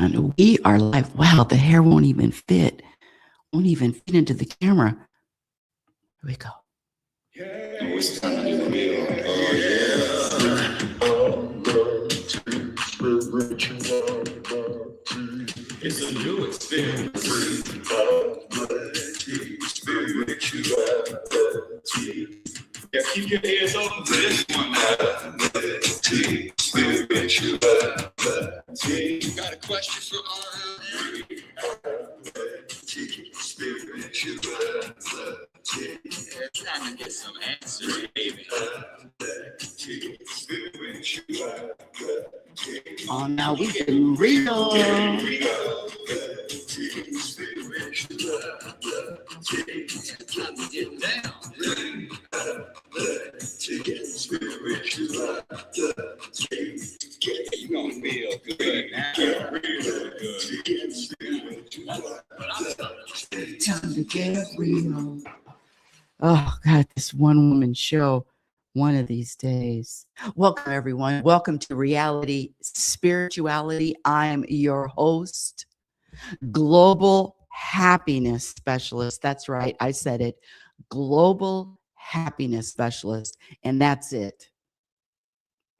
And we are live. Wow, the hair won't even fit into the camera. Here we go. It's time to reveal. It's a new experience. Spirituality. Yeah, keep your ears open to this one. Spirituality. You got a question for Spirituality. They're trying to get some answers, baby. Oh, now we getting real. Time to get down. You gonna feel good now. Time to get real. Oh, God, this one woman show one of these days. Welcome, everyone. Welcome to Reality Spirituality. I'm your host, Global Happiness Specialist. That's right. I said it. Global Happiness Specialist. And that's it.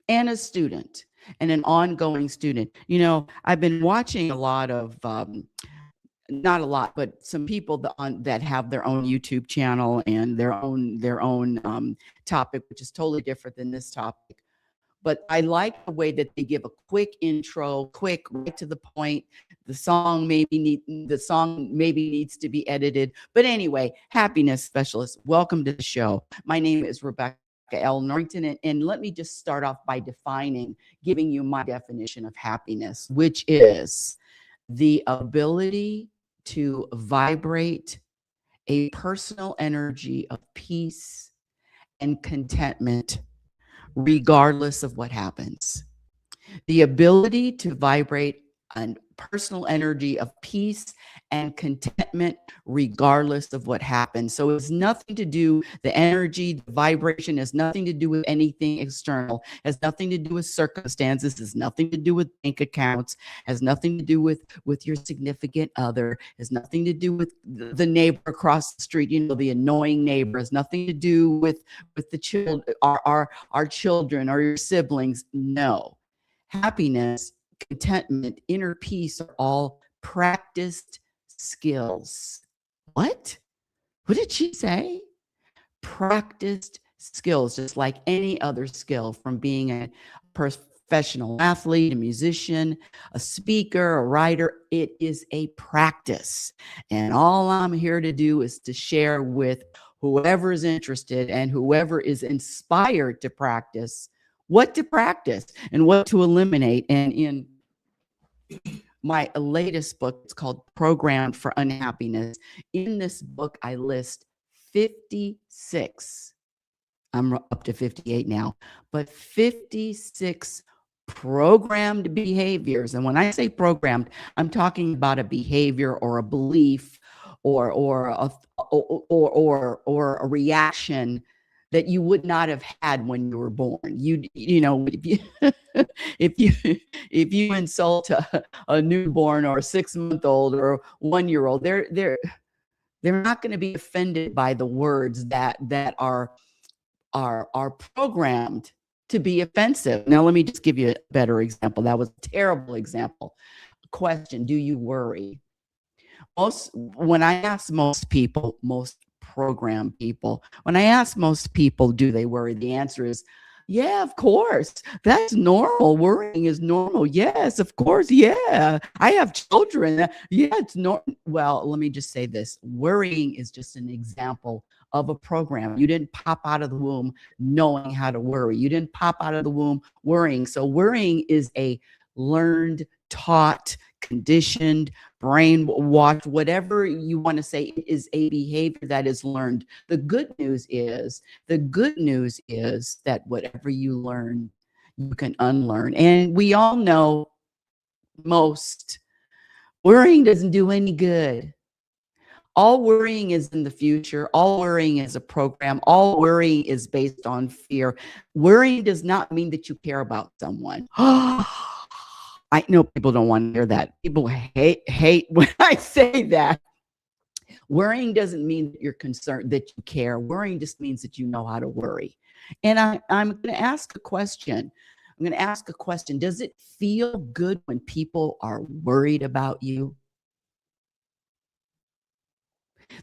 And a student and an ongoing student. You know, I've been watching a lot of not a lot, but some people that have their own YouTube channel and their own topic, which is totally different than this topic. But I like the way that they give a quick intro, quick, right to the point. The song maybe needs to be edited. But anyway, happiness specialist, welcome to the show. My name is Rebecca L. Norrington, and let me just start off by giving you my definition of happiness, which is the ability to vibrate a personal energy of peace and contentment regardless of what happens. The ability to vibrate a personal energy of peace and contentment regardless of what happens. So it's nothing to do, the energy, the vibration has nothing to do with anything external, has nothing to do with circumstances, has nothing to do with bank accounts, has nothing to do with your significant other, has nothing to do with the neighbor across the street, you know, the annoying neighbor, has nothing to do with the children, our children or your siblings. No. Happiness, contentment, inner peace are all practiced skills. What did she say? Practiced skills, just like any other skill, from being a professional athlete, a musician, a speaker, a writer. It is a practice. And all I'm here to do is to share with whoever is interested and whoever is inspired to practice what to practice and what to eliminate. And in my latest book, it's called Programmed for Unhappiness. In this book, I list 56. I'm up to 58 now, but 56 programmed behaviors. And when I say programmed, I'm talking about a behavior or a belief or a reaction that you would not have had when you were born. You know, if you insult a newborn or a 6-month-old or a 1-year-old, they're not going to be offended by the words that are programmed to be offensive. Now, let me just give you a better example. That was a terrible example. Question: do you worry? When I ask most people, most program people, when I ask most people, do they worry? The answer is, yeah, of course. That's normal. Worrying is normal. Yes, of course. Yeah. I have children. Yeah, it's normal. Well, let me just say this. Worrying is just an example of a program. You didn't pop out of the womb knowing how to worry. You didn't pop out of the womb worrying. So worrying is a learned, taught, conditioned, brainwashed, whatever you want to say, is a behavior that is learned. The good news is that whatever you learn, you can unlearn. And we all know worrying doesn't do any good. All worrying is in the future. All worrying is a program. All worrying is based on fear. Worrying does not mean that you care about someone. I know people don't want to hear that. People hate when I say that. Worrying doesn't mean that you're concerned, that you care. Worrying just means that you know how to worry. And I'm going to ask a question. I'm going to ask a question. Does it feel good when people are worried about you?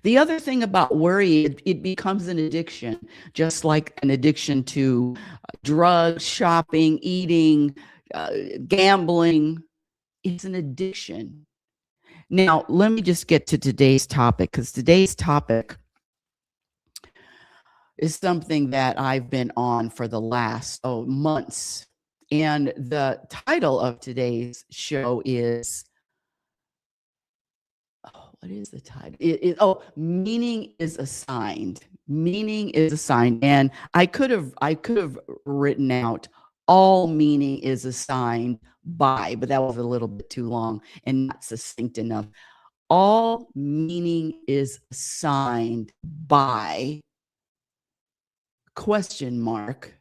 The other thing about worry, it becomes an addiction, just like an addiction to drugs, shopping, eating, gambling. It's an addiction. Now, let me just get to today's topic, because today's topic is something that I've been on for the last months. And the title of today's show is, what is the title? Meaning is assigned. Meaning is assigned. And I could have written out all meaning is assigned by, but that was a little bit too long and not succinct enough. All meaning is assigned by question mark,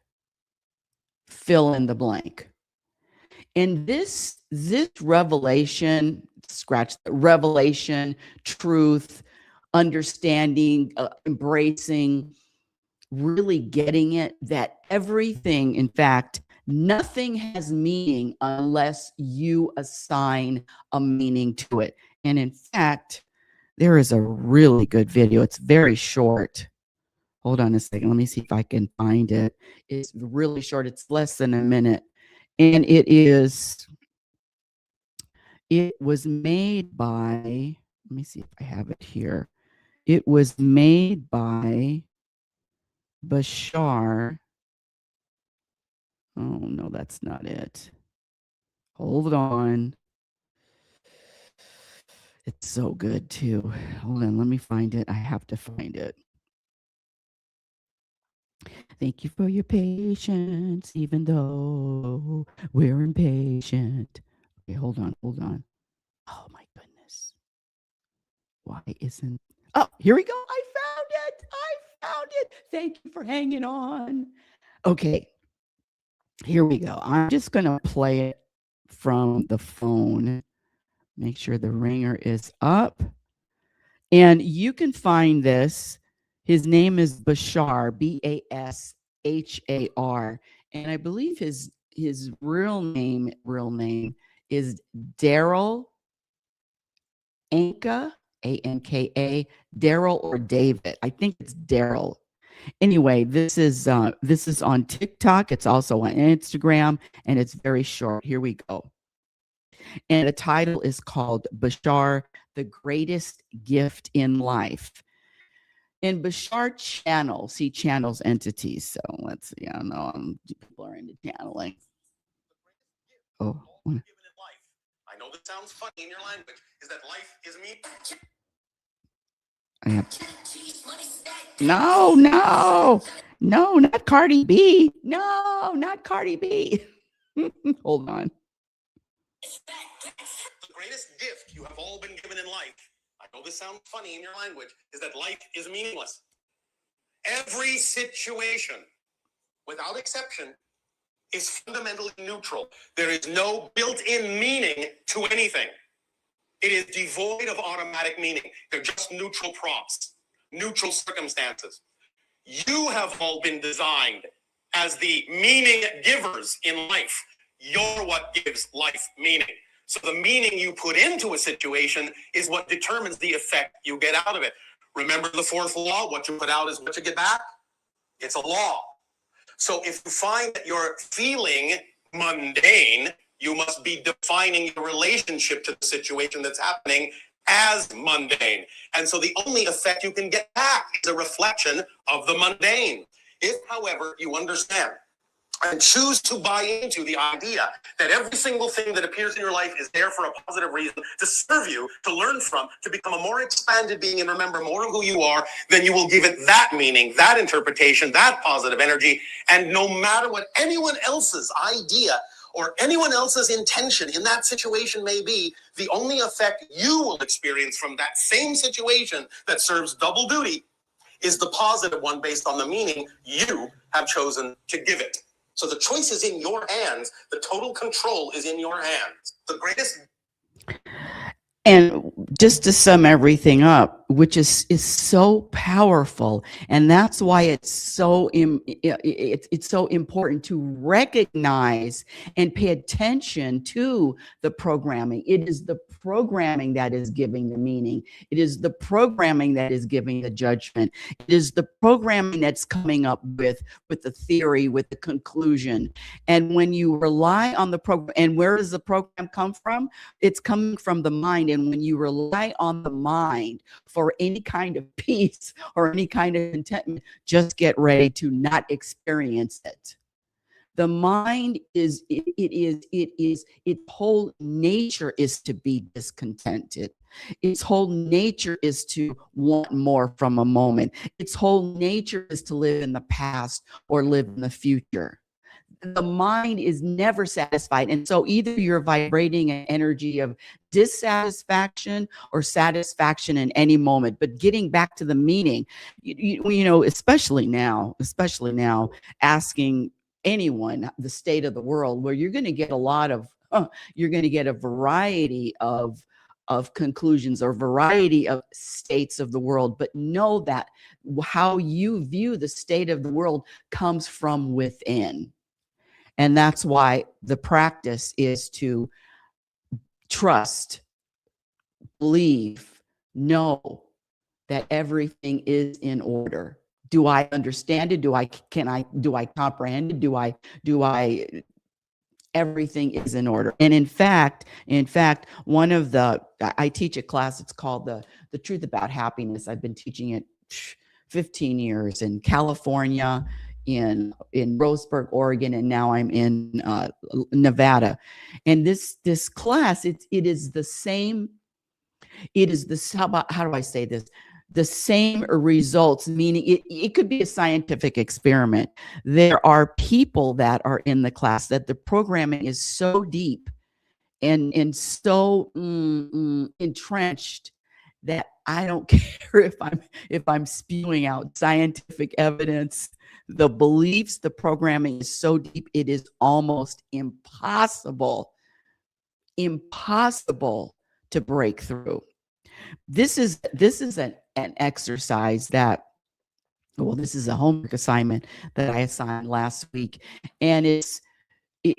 fill in the blank. And this revelation, revelation, truth, understanding, embracing, really getting it, that everything, in fact, nothing has meaning unless you assign a meaning to it. And in fact, there is a really good video. It's very short. Hold on a second. Let me see if I can find it. It's really short. It's less than a minute. And it was made by, let me see if I have it here. It was made by Bashar. Oh, no, that's not it. Hold on. It's so good too. Hold on, let me find it. I have to find it. Thank you for your patience, even though we're impatient. Okay, hold on. Oh my goodness. Why isn't, oh, here we go. I found it. Thank you for hanging on. Okay, here we go. I'm just going to play it from the phone. Make sure the ringer is up. And you can find this. His name is Bashar, Bashar. And I believe his real name is Daryl Anka, Anka, Daryl or David. I think it's Daryl. Anyway, this is on TikTok. It's also on Instagram, and it's very short. Here we go. And the title is called Bashar, the Greatest Gift in Life. And Bashar channels, he channels entities. So let's see. I don't know. People are into channeling. Oh. I know that sounds funny in your language. Is that life is me? No, not Cardi B. No, not Cardi B. Hold on. The greatest gift you have all been given in life, I know this sounds funny in your language, is that life is meaningless. Every situation, without exception, is fundamentally neutral. There is no built-in meaning to anything. It is devoid of automatic meaning. They're just neutral prompts, neutral circumstances. You have all been designed as the meaning givers in life. You're what gives life meaning. So the meaning you put into a situation is what determines the effect you get out of it. Remember the fourth law, what you put out is what you get back? It's a law. So if you find that you're feeling mundane, you must be defining your relationship to the situation that's happening as mundane. And so the only effect you can get back is a reflection of the mundane. If, however, you understand and choose to buy into the idea that every single thing that appears in your life is there for a positive reason, to serve you, to learn from, to become a more expanded being and remember more of who you are, then you will give it that meaning, that interpretation, that positive energy. And no matter what anyone else's idea or anyone else's intention in that situation may be, the only effect you will experience from that same situation that serves double duty is the positive one based on the meaning you have chosen to give it. So the choice is in your hands. The total control is in your hands. The greatest. And just to sum everything up, which is so powerful, and that's why it's so it's so important to recognize and pay attention to the programming. It is the programming that is giving the meaning. It is the programming that is giving the judgment. It is the programming that's coming up with the theory, with the conclusion. And when you rely on the program, and where does the program come from? It's coming from the mind. And when you rely on the mind for any kind of peace or any kind of contentment, just get ready to not experience it. The mind its whole nature is to be discontented. Its whole nature is to want more from a moment. Its whole nature is to live in the past or live in the future. The mind is never satisfied. And so either you're vibrating an energy of dissatisfaction or satisfaction in any moment. But getting back to the meaning, you know, especially now, asking anyone the state of the world, where you're going to get a lot of, you're going to get a variety of conclusions or variety of states of the world. But know that how you view the state of the world comes from within. And that's why the practice is to trust, believe, know that everything is in order. Do I understand it? Do I comprehend it? Everything is in order. And in fact, one of I teach a class, it's called the Truth About Happiness. I've been teaching it 15 years in California, in Roseburg, Oregon, and now I'm in Nevada. And this class, it is the same. It is how do I say this? The same results, meaning it could be a scientific experiment. There are people that are in the class that the programming is so deep and so entrenched that I don't care if I'm spewing out scientific evidence. The beliefs, the programming is so deep, it is almost impossible to break through. This is an exercise that, well, this is a homework assignment that I assigned last week, and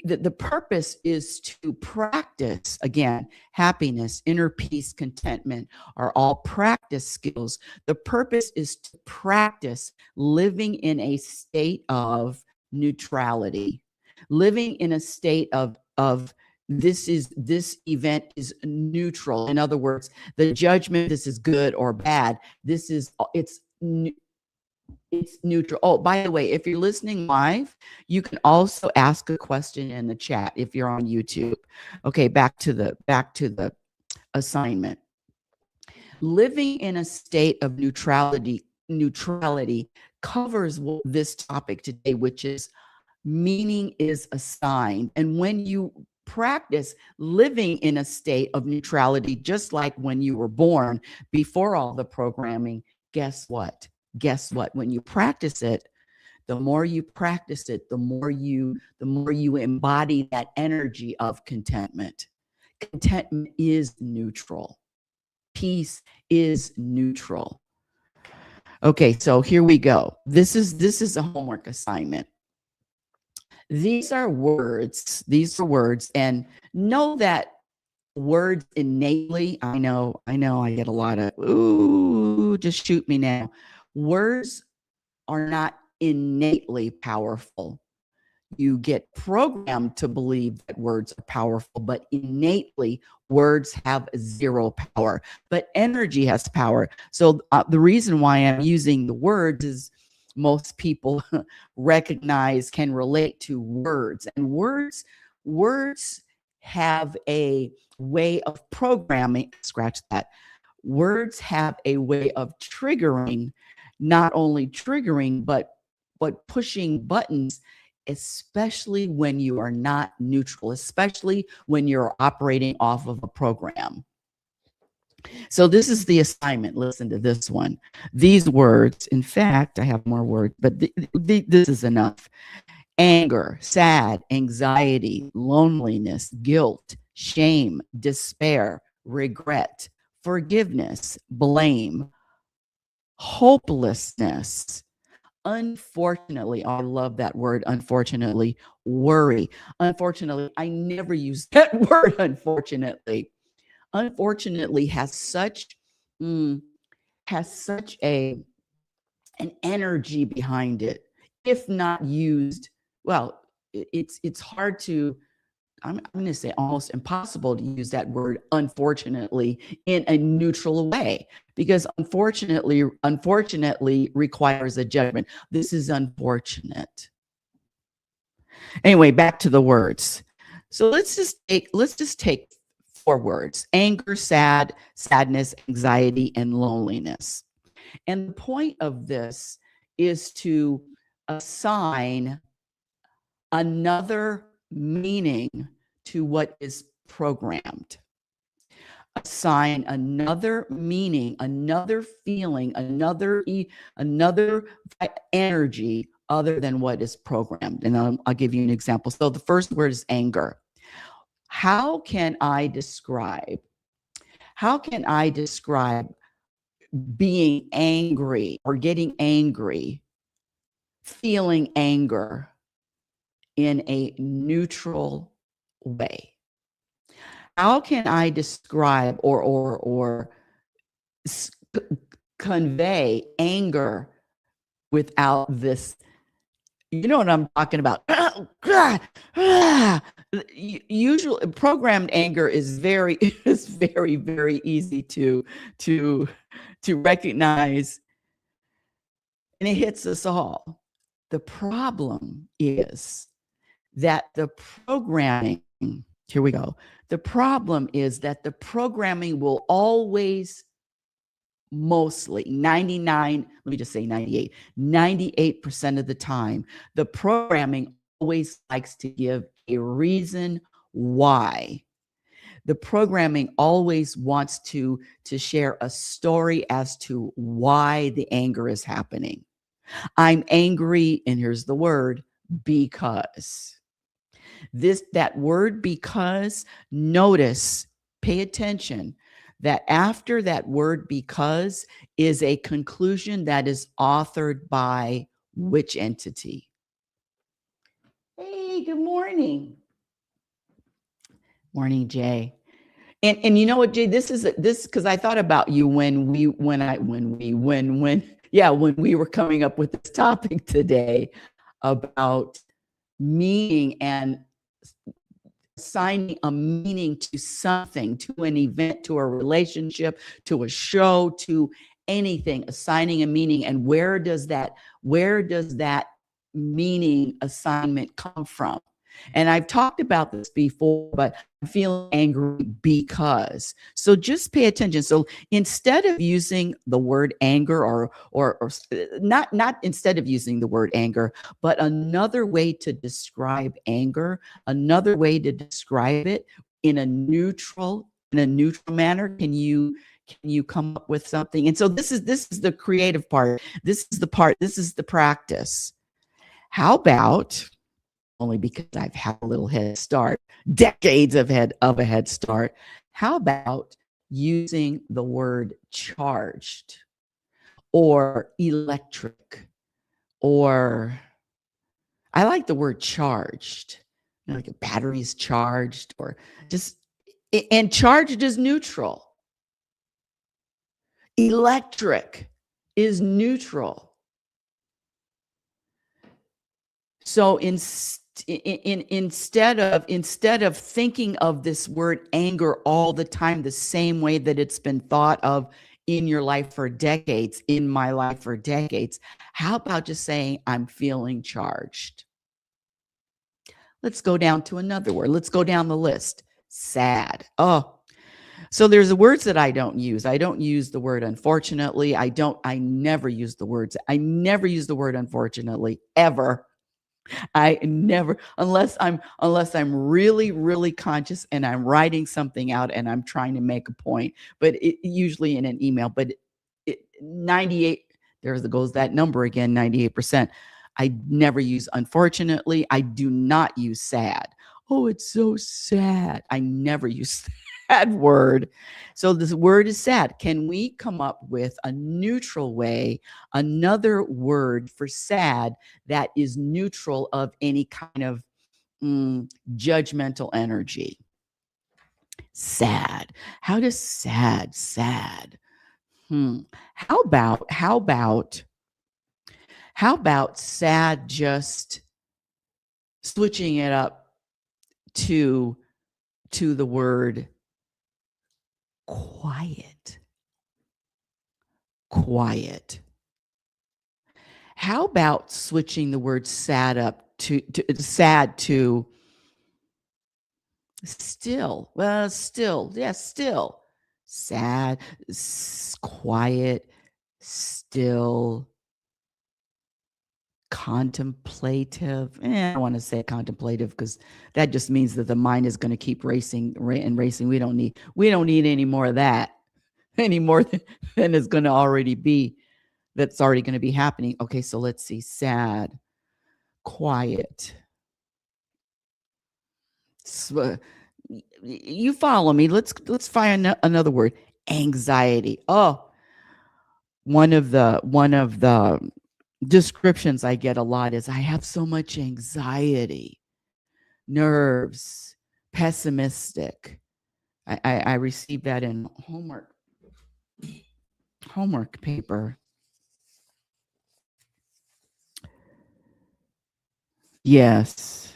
the purpose is to practice, again, happiness, inner peace, contentment are all practice skills. The purpose is to practice living in a state of neutrality, living in a state of this event is neutral. In other words, the judgment, this is good or bad. It's neutral. Oh, by the way, if you're listening live, you can also ask a question in the chat if you're on YouTube. Okay, back to the assignment. Living in a state of neutrality covers this topic today, which is meaning is assigned. And when you practice living in a state of neutrality, just like when you were born before all the programming, guess what? When you practice it, the more you practice it, the more you embody that energy of contentment. Contentment is neutral. Peace is neutral. Okay, so here we go. This is a homework assignment. These are words, and know that words innately, I know I get a lot of, ooh, just shoot me now. Words are not innately powerful. You get programmed to believe that words are powerful, but innately words have zero power, but energy has power. So the reason why I'm using the words is most people recognize, can relate to words, and words have a way of programming, scratch that. Words have a way of triggering, not only triggering, but pushing buttons, especially when you are not neutral, especially when you're operating off of a program. So this is the assignment. Listen to this one. These words, in fact, I have more words, but this is enough. Anger, sad, anxiety, loneliness, guilt, shame, despair, regret, forgiveness, blame, hopelessness. Unfortunately, I love that word, unfortunately, worry. Unfortunately, I never use that word, unfortunately. Unfortunately mm, has such an energy behind it. If not used, well, it's hard to, I'm going to say almost impossible to use that word unfortunately in a neutral way, because unfortunately requires a judgment. This is unfortunate. Anyway, back to the words. So let's just take 4 words: anger, sadness, anxiety, and loneliness. And the point of this is to assign another meaning to what is programmed. Assign another meaning, another feeling, another energy other than what is programmed. And I'll give you an example. So the first word is anger. How can I describe being angry or getting angry, feeling anger in a neutral way? How can I describe or convey anger without this? You know what I'm talking about. Usually programmed anger is very very easy to recognize, and it hits us all. The problem is that the programming, here we go. The problem is that the programming will always, mostly 99, let me just say 98% of the time, the programming always likes to give a reason why. The programming always wants to share a story as to why the anger is happening. I'm angry, and here's the word, because. That word because, notice, pay attention, that after that word because is a conclusion that is authored by which entity? Hey, good morning. Morning, Jay. And you know what, Jay, this because I thought about you when we were coming up with this topic today about meaning and assigning a meaning to something, to an event, to a relationship, to a show, to anything, assigning a meaning. And where does that meaning assignment come from? And I've talked about this before, but I'm feeling angry because. So just pay attention. So instead of using the word anger or not instead of using the word anger, but another way to describe anger, another way to describe it in a neutral manner, can you come up with something? And so this is the creative part. This is the practice. How about, only because I've had a little head start, decades of a head start. How about using the word charged or electric, or I like the word charged, like a battery's charged, or just, and charged is neutral. Electric is neutral. So instead of thinking of this word anger all the time the same way that it's been thought of in your life for decades, in my life for decades, how about just saying, I'm feeling charged? Let's go down to another word. Let's go down the list. Sad. Oh, so there's the words that I don't use. I don't use the word unfortunately. I never use the word unfortunately, ever. I never, unless I'm really, really conscious and I'm writing something out and I'm trying to make a point, but usually in an email, but 98, goes that number again, 98%. I never use unfortunately. I do not use sad. Oh, it's so sad. I never use that word. So this word is sad. Can we come up with a neutral way, another word for sad that is neutral of any kind of judgmental energy? Sad. How does sad? How about sad just switching it up to the word quiet? Quiet. How about switching the word sad up to sad to still? Well, still, yes, still. Sad, quiet, still, contemplative. I don't want to say contemplative because that just means that the mind is going to keep racing and racing. We don't need any more of that any more than is going to already be. That's already going to be happening. Okay, so let's see. Sad, quiet. You follow me. Let's find another word. Anxiety. Oh, one of the descriptions I get a lot is I have so much anxiety, nerves, pessimistic. I received that in homework paper. Yes.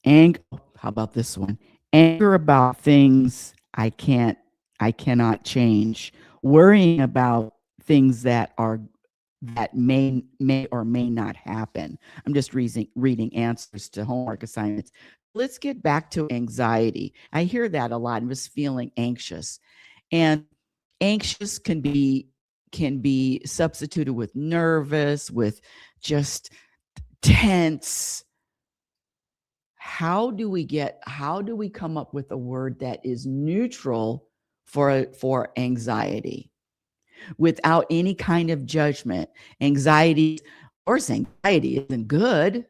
Anger. How about this one? Anger about things I cannot change. Worrying about things that may or may not happen. I'm just reading answers to homework assignments. Let's get back to anxiety. I hear that a lot. I'm just feeling anxious. And anxious can be substituted with nervous, with just tense. How do we come up with a word that is neutral for anxiety without any kind of judgment? Anxiety, of course, anxiety isn't good.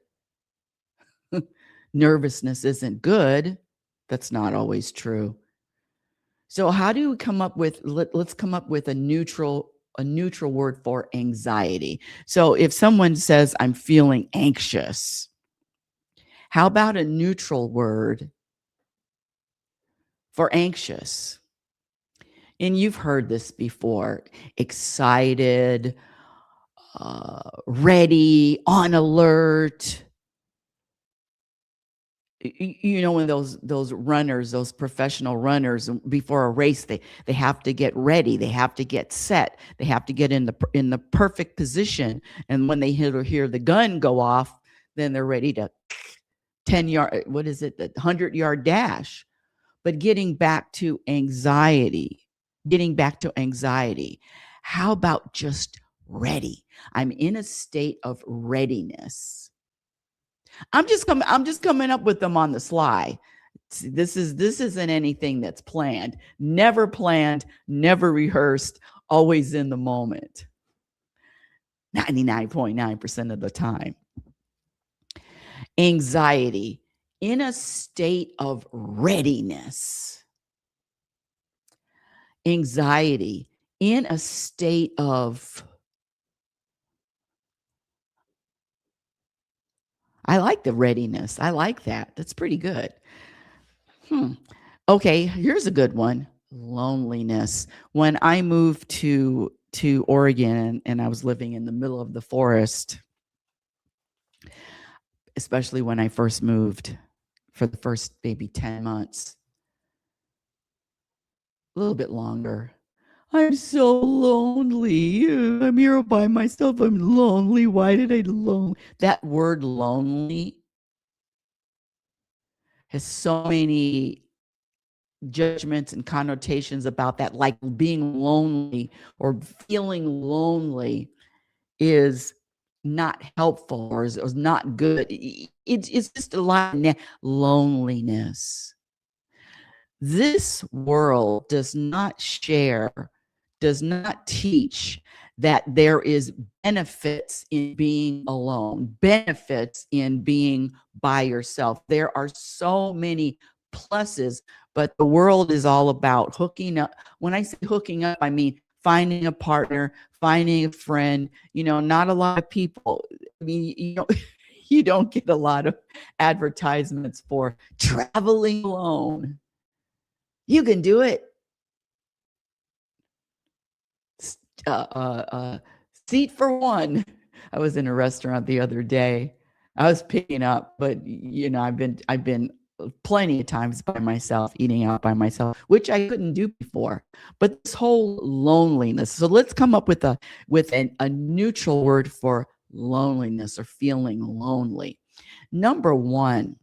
Nervousness isn't good. That's not always true. So how do we come up with, let's come up with a neutral word for anxiety. So if someone says, I'm feeling anxious, how about a neutral word for anxious? And you've heard this before: excited, ready, on alert. You know, when those runners, those professional runners, before a race, they have to get ready, they have to get set, they have to get in the perfect position, and when they hear the gun go off, then they're ready to 10-yard, what is it, the 100-yard dash. But getting back to anxiety, how about just ready? I'm in a state of readiness. I'm just coming up with them on the sly. This isn't anything that's planned, never rehearsed, always in the moment. 99.9% of the time. Anxiety, in a state of readiness. Anxiety, in a state of, I like the readiness. I like that. That's pretty good. Okay, here's a good one. Loneliness. When I moved to Oregon and I was living in the middle of the forest, especially when I first moved for the first maybe 10 months, a little bit longer. I'm so lonely. I'm here by myself. I'm lonely. Why did I lonely? That word lonely has so many judgments and connotations about that, like being lonely or feeling lonely is not helpful or is not good. It's just a lot of loneliness. This world does not share, does not teach that there is benefits in being alone, benefits in being by yourself. There are so many pluses, but the world is all about hooking up. When I say hooking up, I mean finding a partner, finding a friend. Not a lot of people. I mean, you don't get a lot of advertisements for traveling alone. You can do it. Seat for one. I was in a restaurant the other day. I was picking up, but I've been plenty of times by myself, eating out by myself, which I couldn't do before. But this whole loneliness. So let's come up with a neutral word for loneliness or feeling lonely. Number one,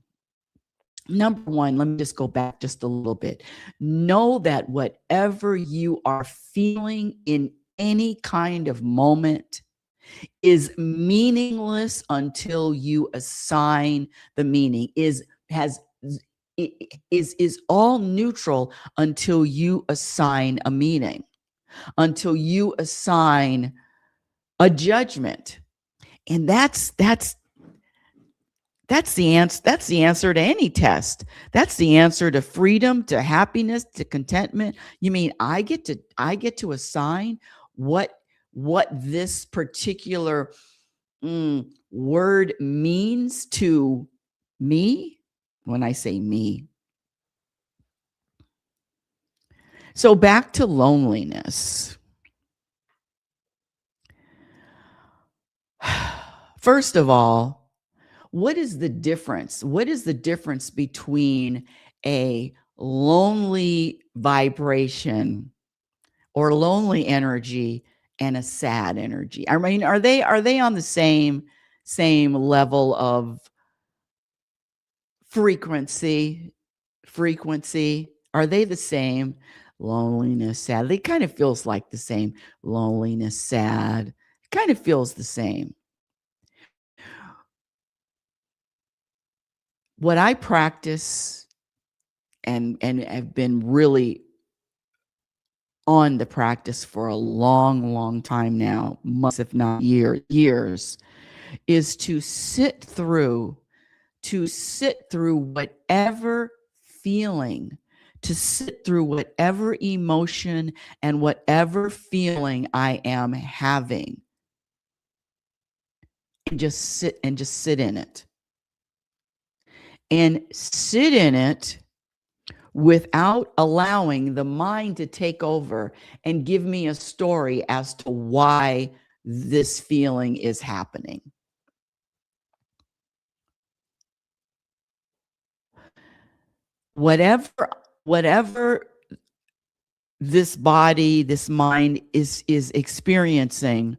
let me just go back just a little bit. Know that whatever you are feeling in any kind of moment is meaningless until you assign the meaning. Is all neutral until you assign a meaning, until you assign a judgment. And that's the answer. That's the answer to any test. That's the answer to freedom, to happiness, to contentment. You mean I get to assign what this particular word means to me when I say me. So back to loneliness. First of all, what is the difference? What is the difference between a lonely vibration or lonely energy and a sad energy? I mean, are they on the same level of frequency? Are they the same? Loneliness, sad. It kind of feels like the same. Loneliness, sad. It kind of feels the same. What I practice and have been really on the practice for a long time now, months if not years, is to sit through whatever feeling, to sit through whatever emotion and whatever feeling I am having, and just sit in it. And sit in it without allowing the mind to take over and give me a story as to why this feeling is happening. Whatever this body, this mind is experiencing,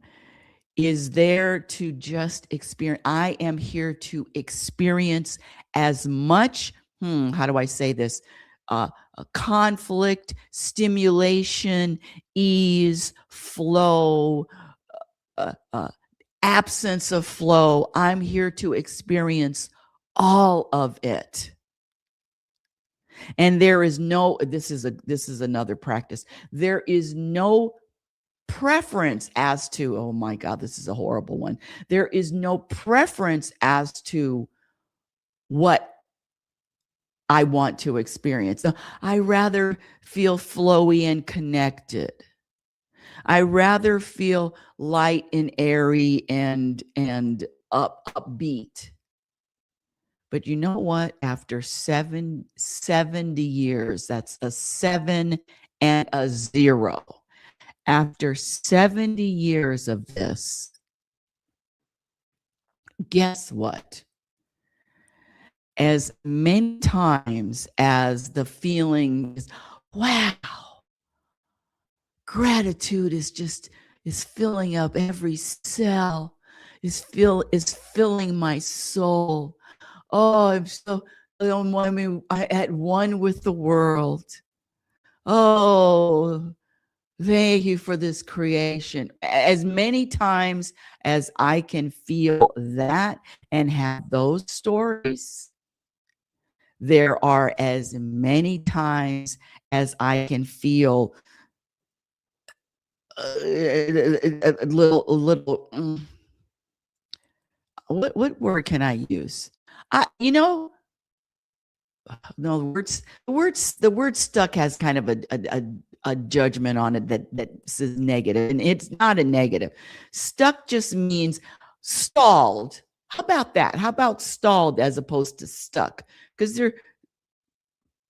is there to just experience. I am here to experience as much, how do I say this? Conflict, stimulation, ease, flow, absence of flow. I'm here to experience all of it. And there is no, this is another practice. There is no preference as to, oh my God, this is a horrible one. There is no preference as to what I want to experience. I rather feel flowy and connected. I rather feel light and airy and upbeat. But you know what? After 70 years, that's a 7 and a 0. After 70 years of this, guess what? As many times as the feeling is, wow, gratitude is filling up every cell, is filling my soul. Oh, I'm at one with the world. Oh, thank you for this creation. As many times as I can feel that and have those stories, there are as many times as I can feel a little. What word can I use? No, the word stuck has kind of a judgment on it that says negative, and it's not a negative. Stuck just means stalled. How about that? How about stalled as opposed to stuck? Because they're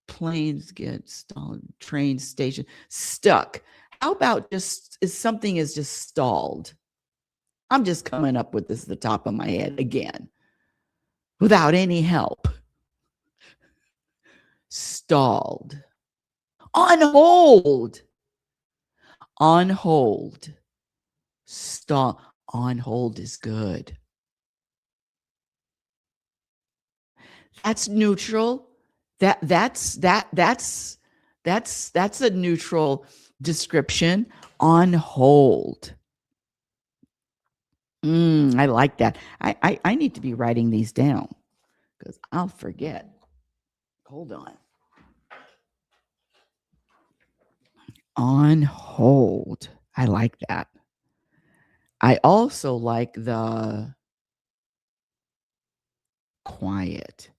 planes get stalled, train station stuck. How about just if something is just stalled? I'm just coming up with this at the top of my head again without any help. Stalled. On hold. On hold. Stall. On hold is good. That's neutral. That's a neutral description. On hold. I like that. I need to be writing these down because I'll forget. Hold on. On hold. I like that. I also like the quiet.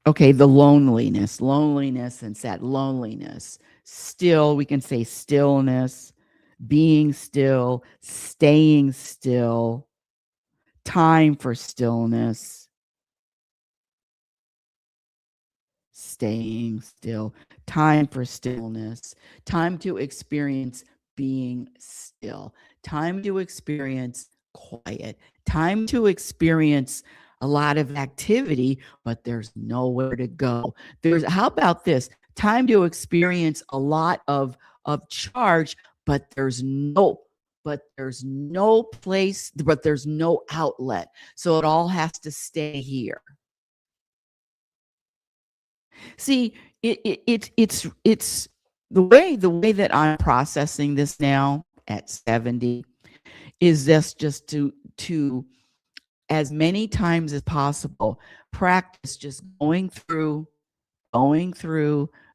Okay, the loneliness and sad. Loneliness. Still, we can say stillness, being still, staying still, time for stillness, staying still, time for stillness, time to experience being still, time to experience quiet, time to experience a lot of activity, but there's nowhere to go. How about this? Time to experience a lot of charge, but there's no place, but there's no outlet. So it all has to stay here. See, it's the way that I'm processing this now at 70 is this just to as many times as possible practice just going through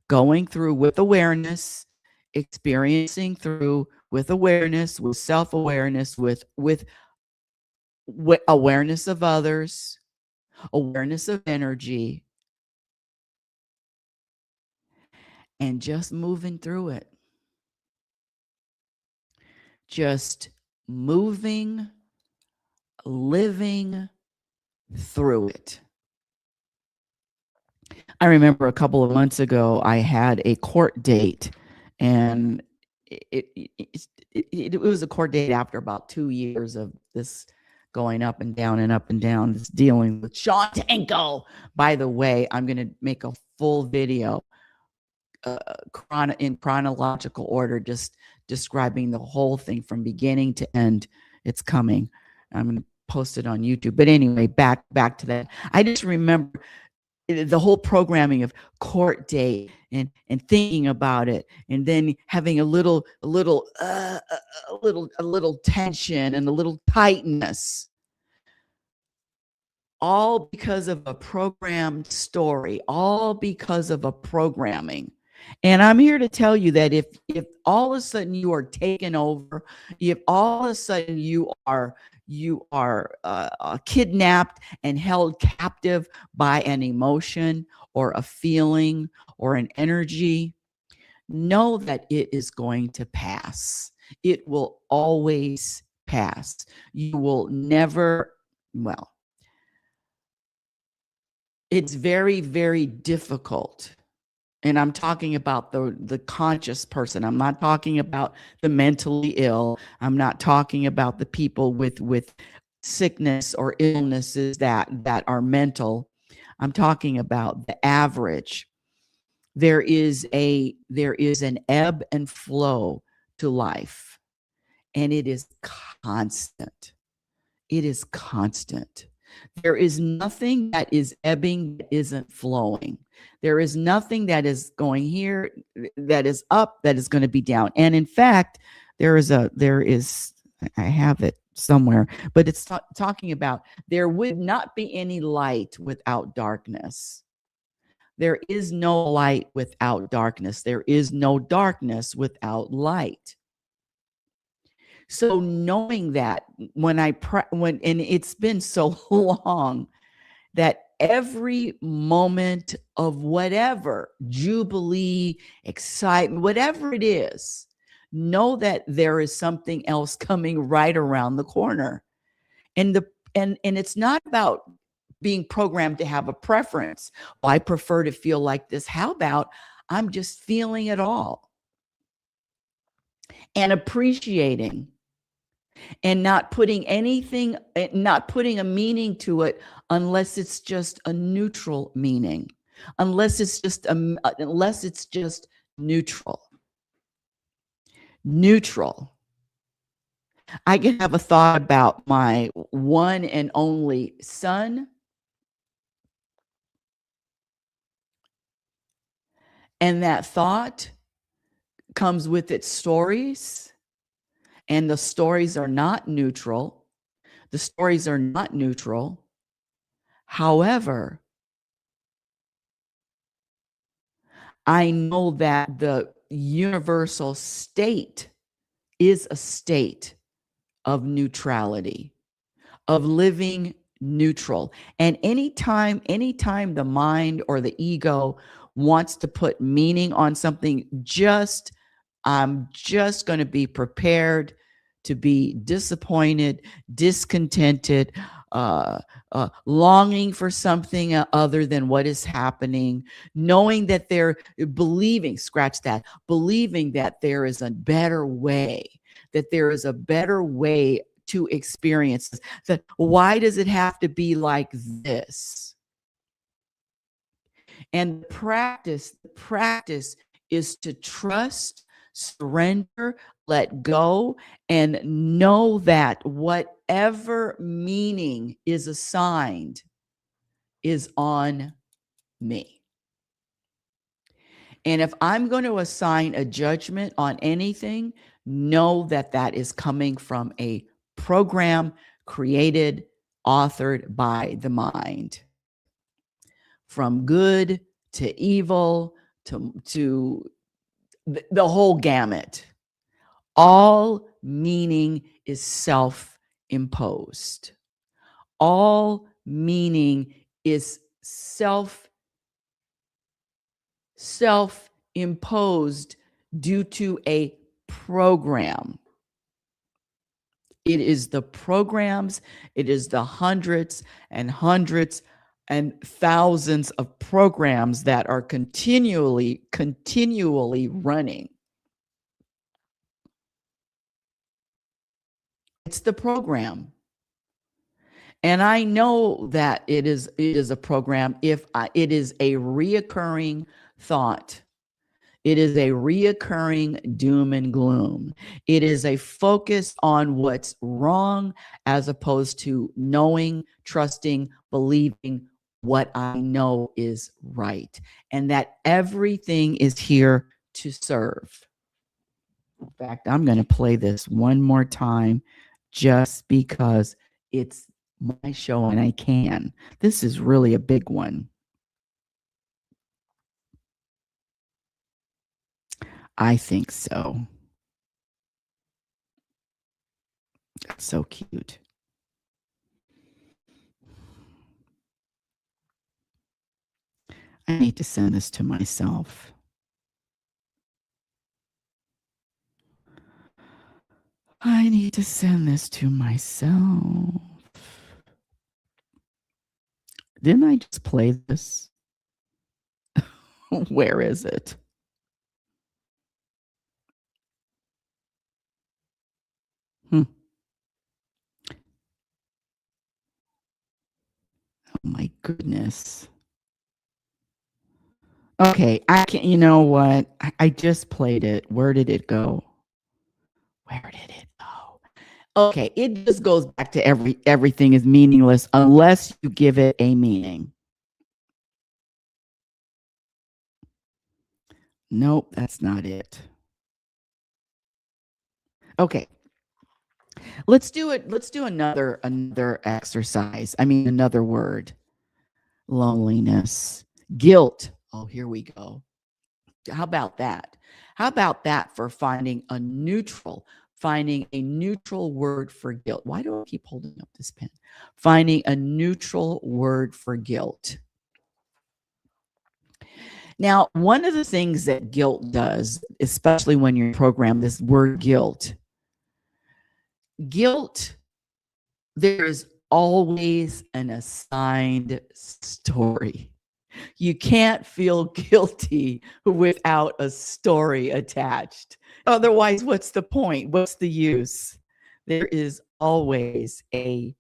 with awareness, experiencing through with awareness, with self-awareness, with awareness of others, awareness of energy, and just moving through it. Just moving, living through it. I remember a couple of months ago, I had a court date, and it was a court date after about 2 years of this going up and down and up and down, this dealing with Sean Tanko. By the way, I'm going to make a full video in chronological order, just describing the whole thing from beginning to end. It's coming. I'm going to post it on YouTube. But anyway, back to that. I just remember the whole programming of court date and thinking about it, and then having a little tension and a little tightness, all because of a programmed story, all because of a programming. And I'm here to tell you that if all of a sudden you are taken over, if all of a sudden you are kidnapped and held captive by an emotion or a feeling or an energy, know that it is going to pass. It will always pass. You will never, it's very, very difficult. And I'm talking about the conscious person. I'm not talking about the mentally ill. I'm not talking about the people with sickness or illnesses that are mental. I'm talking about the average. There is an ebb and flow to life, and it is constant. It is constant. There is nothing that is ebbing that isn't flowing. There is nothing that is going here that is up that is going to be down. And in fact, there is I have it somewhere, but it's talking about there would not be any light without darkness. There is no light without darkness. There is no darkness without light. So knowing that when and it's been so long that every moment of whatever jubilee, excitement, whatever it is, know that there is something else coming right around the corner. And it's not about being programmed to have a preference. Well, I prefer to feel like this. How about I'm just feeling it all and appreciating and not putting a meaning to it unless it's just a neutral meaning, unless it's just neutral. Neutral. I can have a thought about my one and only son, and that thought comes with its stories, and the stories are not neutral. The stories are not neutral. However, I know that the universal state is a state of neutrality, of living neutral. And anytime the mind or the ego wants to put meaning on something, I'm just going to be prepared to be disappointed, discontented, longing for something other than what is happening, knowing that believing that there is a better way, to experience this. That why does it have to be like this? And the practice is to trust, surrender, let go, and know that whatever meaning is assigned is on me. And if I'm going to assign a judgment on anything, know that that is coming from a program created, authored by the mind. From good to evil to the whole gamut. All meaning is self-imposed. All meaning is self-imposed due to a program. It is the programs, it is the hundreds and thousands of programs that are continually running. It's the program. And I know that it is a program if it is a reoccurring thought. It is a reoccurring doom and gloom. It is a focus on what's wrong as opposed to knowing, trusting, believing what I know is right, and that everything is here to serve. In fact, I'm going to play this one more time just because it's my show and I can. This is really a big one. I think so. That's so cute. I need to send this to myself. I need to send this to myself. Didn't I just play this? Where is it? Oh my goodness. Okay, I can. You know what? I just played it. Where did it go? Where did it go? Okay, it just goes back to everything is meaningless unless you give it a meaning. Nope, that's not it. Okay. Let's do it. Let's do another exercise. I mean, another word. Loneliness, guilt. Oh, here we go. How about that? How about that for finding a neutral word for guilt? Why do I keep holding up this pen? Finding a neutral word for guilt. Now, one of the things that guilt does, especially when you're programmed, this word guilt, there is always an assigned story. You can't feel guilty without a story attached. Otherwise, what's the point? What's the use? There is always a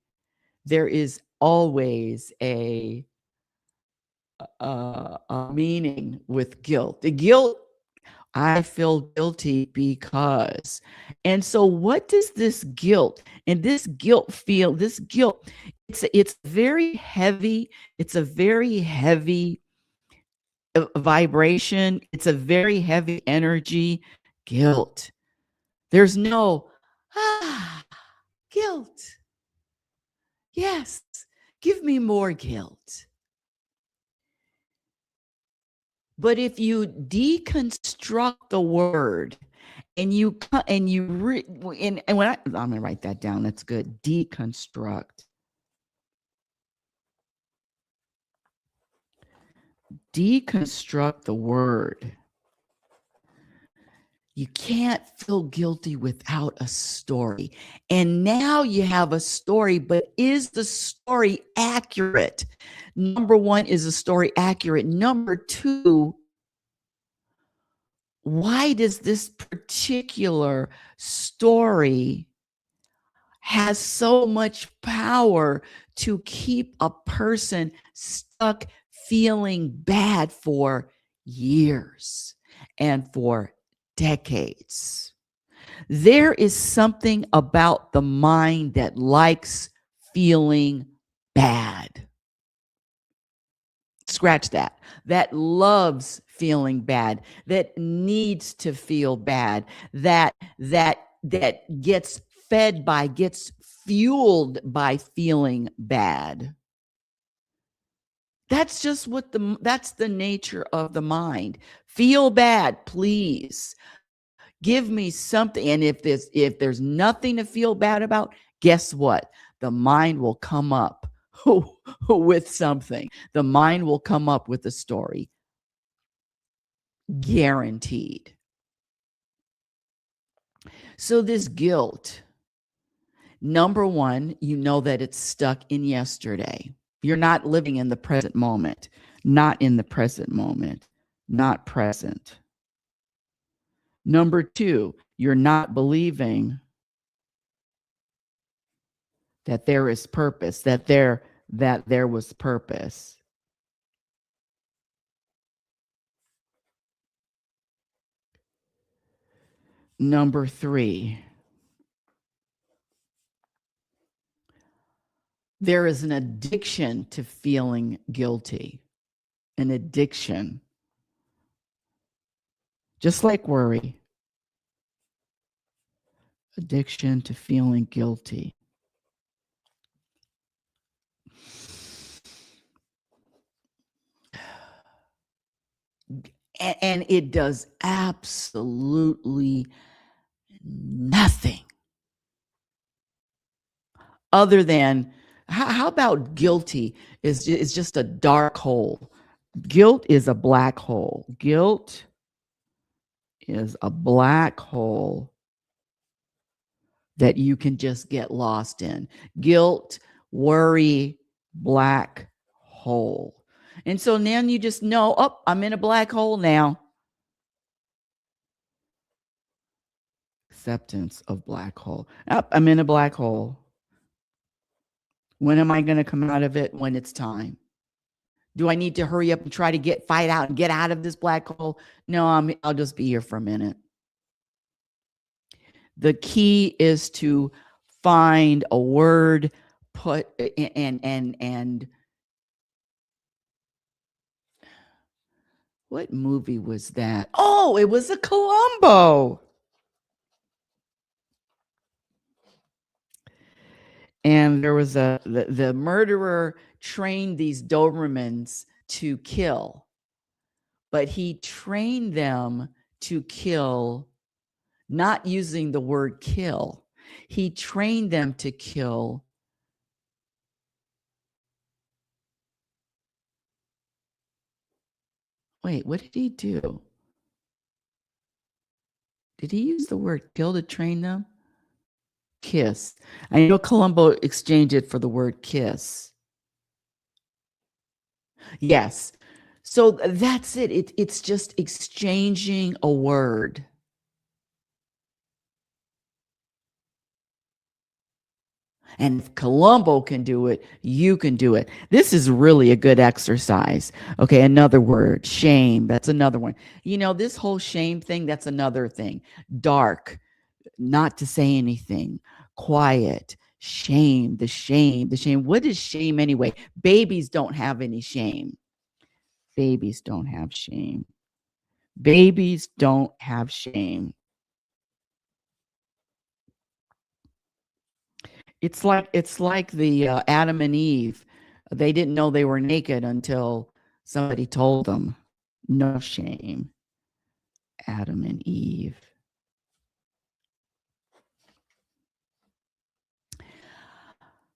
meaning with guilt. The guilt, I feel guilty because. And so what does this guilt feel? This guilt, it's very heavy. It's a very heavy vibration. It's a very heavy energy. Guilt. There's no guilt. Yes, give me more guilt. But if you deconstruct the word and I'm gonna write that down. That's good. Deconstruct. Deconstruct the word. You can't feel guilty without a story. And now you have a story, but is the story accurate? Number one, is the story accurate? Number two, why does this particular story has so much power to keep a person stuck feeling bad for years and for decades? There is something about the mind that likes feeling bad. Scratch that. That loves feeling bad, that needs to feel bad, that gets fueled by feeling bad. That's just that's the nature of the mind. Feel bad, please. Give me something. And if there's nothing to feel bad about, guess what? The mind will come up with something. The mind will come up with a story. Guaranteed. So this guilt, number one, you know that it's stuck in yesterday. You're not living in the present moment. Not in the present moment. Not present. Number two, you're not believing that there is purpose, that there was purpose. Number three, there is an addiction to feeling guilty. An addiction. Just like worry. Addiction to feeling guilty. And it does absolutely nothing other than, how about guilty is just a dark hole? Guilt is a black hole. Guilt is a black hole that you can just get lost in. Guilt, worry, black hole. And so now you just know, oh, I'm in a black hole now. Acceptance of black hole. Oh, I'm in a black hole. When am I going to come out of it? When it's time. Do I need to hurry up and try to fight out and get out of this black hole? No, I'll just be here for a minute. The key is to find a word, put and what movie was that? Oh, it was a Columbo. And there was the murderer trained these Dobermans to kill. but he trained them to kill, not using the word kill. He trained them to kill Wait, what did he do? Did he use the word kill to train them? Kiss. I know Columbo exchanged it for the word kiss. Yes. So that's it. It's just exchanging a word. And if Columbo can do it, you can do it. This is really a good exercise. Okay, another word, shame. That's another one. You know, this whole shame thing, that's another thing. Dark, not to say anything. Quiet, shame, the shame, the shame. What is shame anyway? Babies don't have any shame. Babies don't have shame. Babies don't have shame. It's like the Adam and Eve. They didn't know they were naked until somebody told them. No shame. Adam and Eve.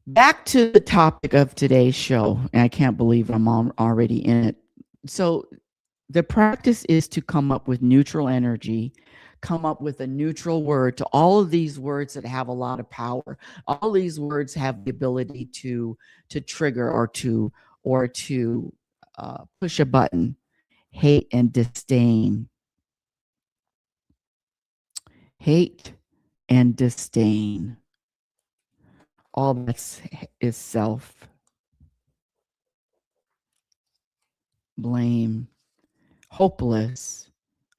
Back to the topic of today's show, and I can't believe I'm already in it. So the practice is to come up with neutral energy, come up with a neutral word to all of these words that have a lot of power. All these words have the ability to trigger or to push a button. Hate and disdain. Hate and disdain. All that's is self. Blame. Hopeless.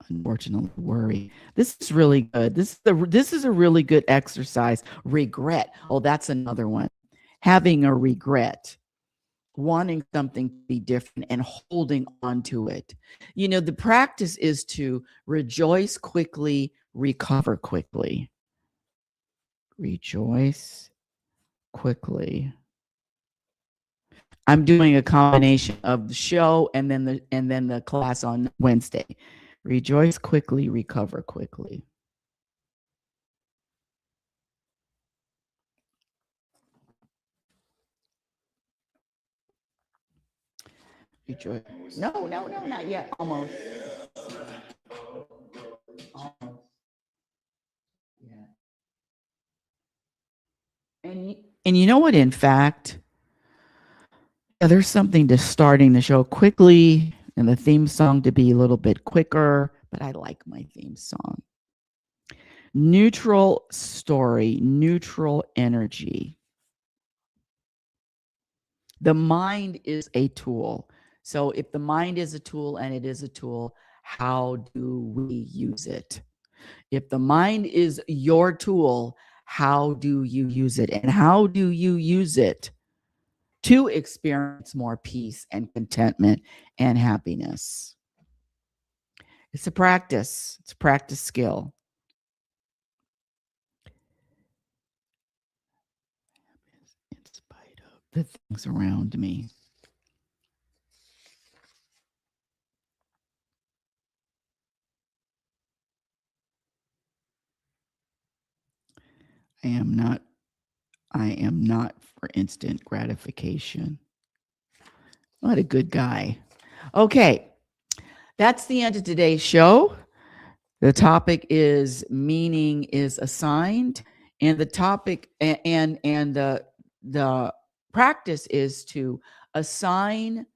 Unfortunately, worry. This is really good. This is a really good exercise. Regret. Oh, that's another one. Having a regret, wanting something to be different and holding on to it. You know, the practice is to rejoice quickly, recover quickly. Rejoice quickly. I'm doing a combination of the show and then the class on Wednesday. Rejoice quickly, recover quickly. Rejoice. No, not yet. Almost. Almost. Yeah. And you know what? In fact, there's something to starting the show quickly and the theme song to be a little bit quicker, but I like my theme song. Neutral story, neutral energy. The mind is a tool. So if the mind is a tool and it is a tool, how do we use it? If the mind is your tool, how do you use it? And how do you use it to experience more peace and contentment and happiness? It's a practice. It's a practice skill. In spite of the things around me. I am not for instant gratification. What a good guy. Okay. That's the end of today's show. The topic is meaning is assigned, and the topic and the practice is to assign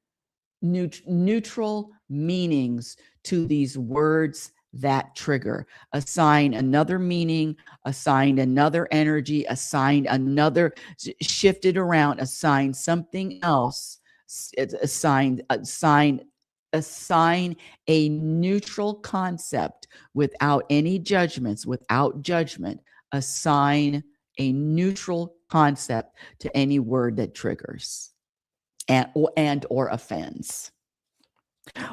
neutral meanings to these words that trigger. Assign another meaning, assign another energy, assign another, shift it around, assign something else, assign a neutral concept without any judgments, without judgment. Assign a neutral concept to any word that triggers and or offends.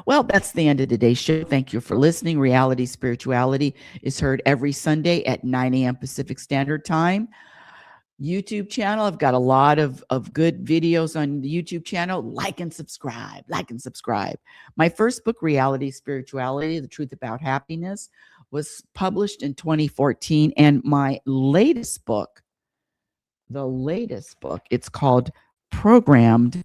Well, that's the end of today's show. Thank you for listening. Reality Spirituality is heard every Sunday at 9 a.m. Pacific Standard Time. YouTube channel. I've got a lot of good videos on the YouTube channel. Like and subscribe. Like and subscribe. My first book, Reality Spirituality, The Truth About Happiness, was published in 2014. And my latest book, it's called Programmed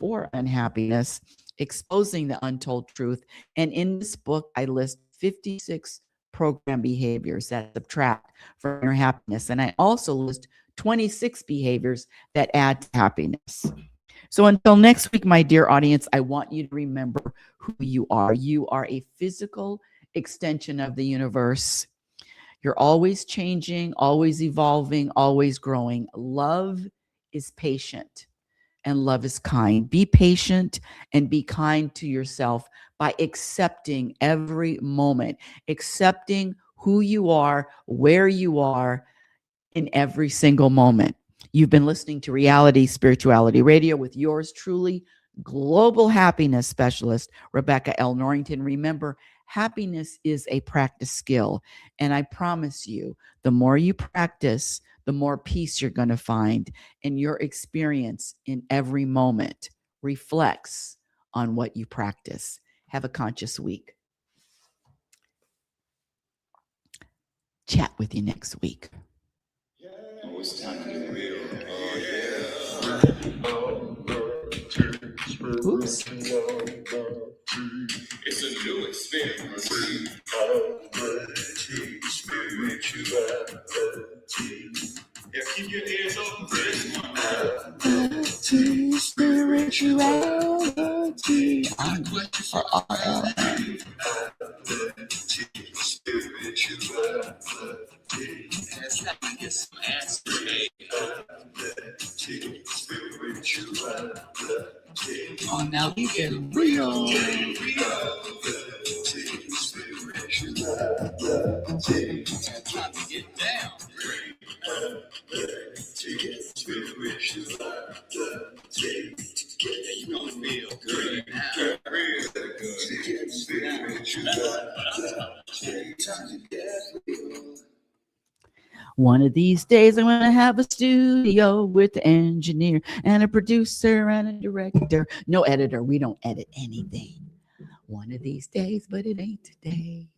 for Unhappiness, Exposing the Untold Truth. And in this book, I list 56 program behaviors that subtract from your happiness. And I also list 26 behaviors that add to happiness. So until next week, my dear audience, I want you to remember who you are. You are a physical extension of the universe. You're always changing, always evolving, always growing. Love is patient and love is kind. Be patient and be kind to yourself by accepting every moment, accepting who you are, where you are in every single moment. You've been listening to Reality Spirituality Radio with yours truly, global happiness specialist, Rebecca L. Norrington. Remember, happiness is a practice skill. And I promise you, the more you practice, the more peace you're going to find. And your experience in every moment reflects on what you practice. Have a conscious week. Chat with you next week. Oh, it's time to get real. Oops. It's a new experience. Yeah, keep your ears open for this one. Spirituality. It's time to get some answers. Oh, now we get real. It's time to get down. Yeah, you gonna feel good now. Real good. One of these days, I'm going to have a studio with an engineer and a producer and a director. No editor. We don't edit anything. One of these days, but it ain't today.